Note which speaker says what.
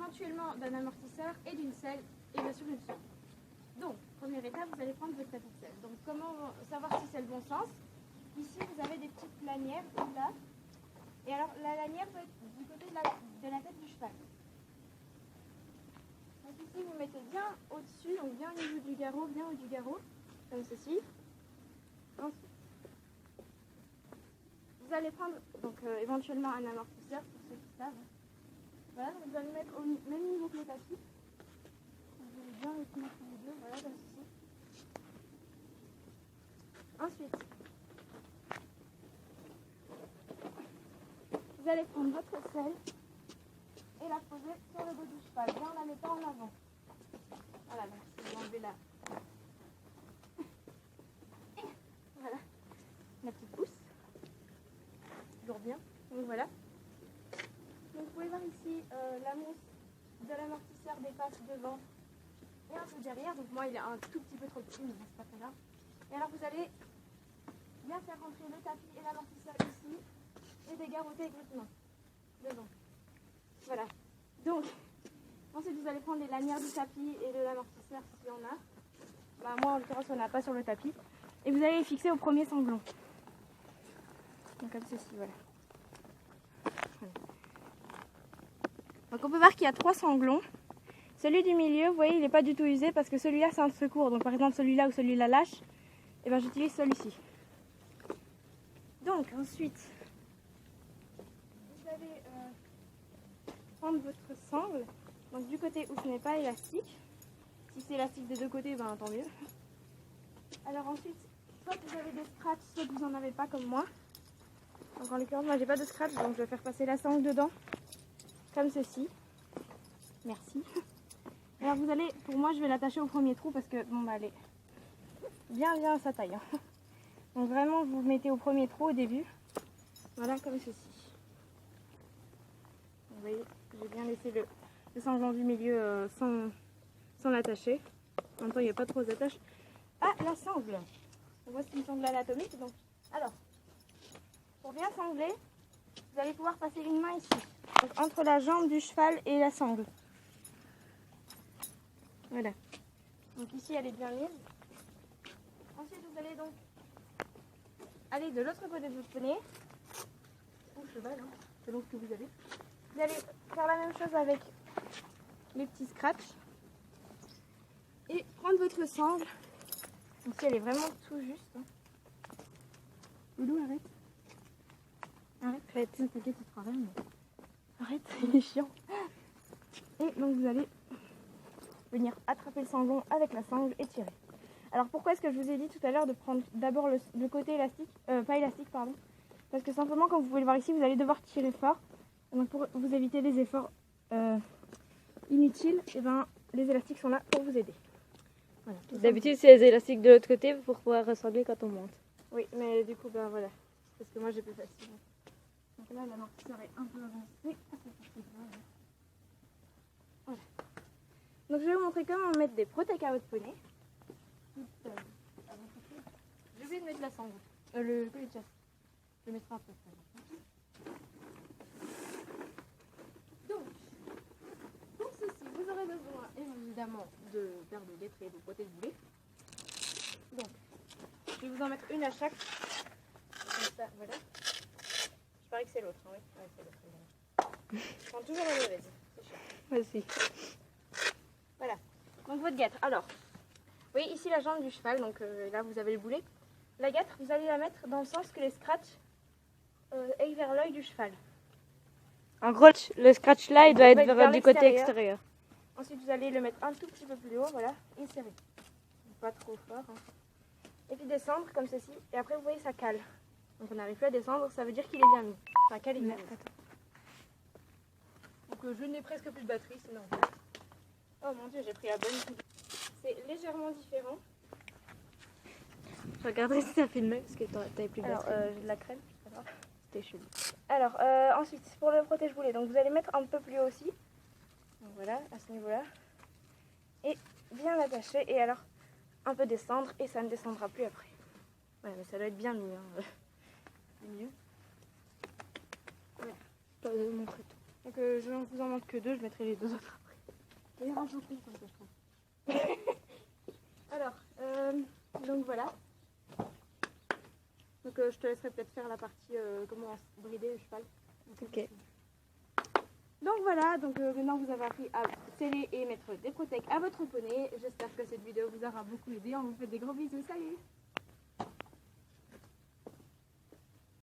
Speaker 1: éventuellement d'un amortisseur et d'une selle et bien sûr une sonde. Donc, première étape, vous allez prendre votre tapis de selle. Donc, comment savoir si c'est le bon sens? Ici, vous avez des petites lanières là. Et alors, la lanière peut être du côté de la tête du cheval. Donc ici, vous mettez bien au-dessus, donc bien au niveau du garrot, bien au du garrot, comme ceci. Ensuite, vous allez prendre donc éventuellement un amortisseur pour ceux qui savent. Voilà, donc vous allez mettre au même niveau que le tapis. Vous allez bien les tenir tous les deux, voilà, comme ceci. Ensuite, vous allez prendre votre selle et la poser sur le dos du cheval, bien en la mettant en avant. Voilà, donc si vous enlevez voilà, la petite pousse. Toujours bien. Donc voilà. Donc vous pouvez voir ici la mousse de l'amortisseur dépasse devant et un peu derrière. Donc moi il est un tout petit peu trop petit, mais c'est pas très grave. Et alors vous allez bien faire rentrer le tapis et l'amortisseur ici et dégarroter avec votre main devant. Voilà. Donc ensuite vous allez prendre les lanières du tapis et de l'amortisseur s'il y en a. Bah, moi en l'occurrence on n'a pas sur le tapis. Et vous allez les fixer au premier sanglon. Donc comme ceci, voilà. Donc on peut voir qu'il y a 3 sanglons. Celui du milieu, vous voyez, il n'est pas du tout usé parce que celui-là c'est un secours. Donc par exemple celui-là ou celui-là lâche, et ben j'utilise celui-ci. Donc ensuite, vous allez prendre votre sangle. Donc du côté où ce n'est pas élastique. Si c'est élastique des deux côtés, ben tant mieux. Alors ensuite, soit vous avez des scratchs, soit vous n'en avez pas comme moi. Donc en l'occurrence, moi j'ai pas de scratch, donc je vais faire passer la sangle dedans. Comme ceci. Merci. Alors vous allez, pour moi je vais l'attacher au premier trou parce que bon bah elle est bien à sa taille. Hein. Donc vraiment vous mettez au premier trou au début. Voilà comme ceci. Vous voyez, j'ai bien laissé le sanglant du milieu sans l'attacher. En même temps il n'y a pas trop d'attache. Ah, la sangle. Voici une sangle anatomique. Donc, alors, pour bien sangler, vous allez pouvoir passer une main ici. Donc, entre la jambe du cheval et la sangle. Voilà. Donc ici, elle est bien mise. Ensuite, vous allez donc aller de l'autre côté de votre poney. Ou cheval, hein, selon ce que vous avez. Vous allez faire la même chose avec les petits scratchs. Et prendre votre sangle. Donc si elle est vraiment tout juste. Hein. Loulou, arrête. Arrête, t'inquiète, tu feras rien. Arrête, il est chiant. Et donc vous allez venir attraper le sanglon avec la sangle et tirer. Alors pourquoi est-ce que je vous ai dit tout à l'heure de prendre d'abord le côté élastique, pas élastique pardon, parce que simplement comme vous pouvez le voir ici, vous allez devoir tirer fort. Donc pour vous éviter les efforts inutiles, et ben, les élastiques sont là pour vous aider. Voilà,
Speaker 2: d'habitude c'est les élastiques de l'autre côté pour pouvoir ressembler quand on monte.
Speaker 1: Oui, mais du coup ben voilà, parce que moi j'ai plus facile. Donc là l'amortisseur est un peu avancé. Voilà. Donc je vais vous montrer comment mettre des protèques à votre poney. J'ai oublié de mettre la sangle. Le collet de chasse. Je le mettrai après. Donc, pour ceci, vous aurez besoin évidemment de paires de guêtres et de protèges boulets. Donc, je vais vous en mettre une à chaque. Comme ça, voilà. Je parie que c'est l'autre. Hein, oui, ouais, c'est l'autre. Je prends toujours la mauvaise. C'est chiant.
Speaker 2: Vas-y.
Speaker 1: Voilà. Donc votre guêtre. Alors, vous voyez ici la jambe du cheval. Donc là, vous avez le boulet. La guêtre, vous allez la mettre dans le sens que les scratchs aillent vers l'œil du cheval.
Speaker 2: En gros, le scratch là, il doit être
Speaker 1: vers
Speaker 2: du côté extérieur.
Speaker 1: Ensuite, vous allez le mettre un tout petit peu plus haut, voilà, et serrer. Pas trop fort. Hein. Et puis descendre comme ceci. Et après, vous voyez, ça cale. Donc on n'arrive plus à descendre, ça veut dire qu'il est bien mis. Enfin, cale est bien mis. Donc je n'ai presque plus de batterie, c'est normal. Oh mon dieu, j'ai pris la bonne. C'est légèrement différent.
Speaker 2: Je regarderai si ça filme parce que t'avais plus de
Speaker 1: Alors,
Speaker 2: batterie.
Speaker 1: j'ai de la crème, c'est pas grave.
Speaker 2: C'était chelou.
Speaker 1: Alors, ensuite, pour le protège-boulet, donc vous allez mettre un peu plus haut aussi. Donc voilà, à ce niveau-là. Et bien l'attacher, et alors un peu descendre, et ça ne descendra plus après. Ouais, mais ça doit être bien mis. Hein. C'est mieux. Voilà.
Speaker 2: Je peux montrer tout.
Speaker 1: Ok. Donc je ne vous en montre que 2, je mettrai les 2 autres après.
Speaker 3: D'ailleurs, un champignon comme ça, je pense.
Speaker 1: Alors, donc voilà. Donc je te laisserai peut-être faire la partie comment brider le cheval.
Speaker 2: Ok.
Speaker 1: Donc voilà, donc maintenant vous avez appris à sceller et mettre des protèques à votre poney. J'espère que cette vidéo vous aura beaucoup aidé. On vous fait des gros bisous, salut!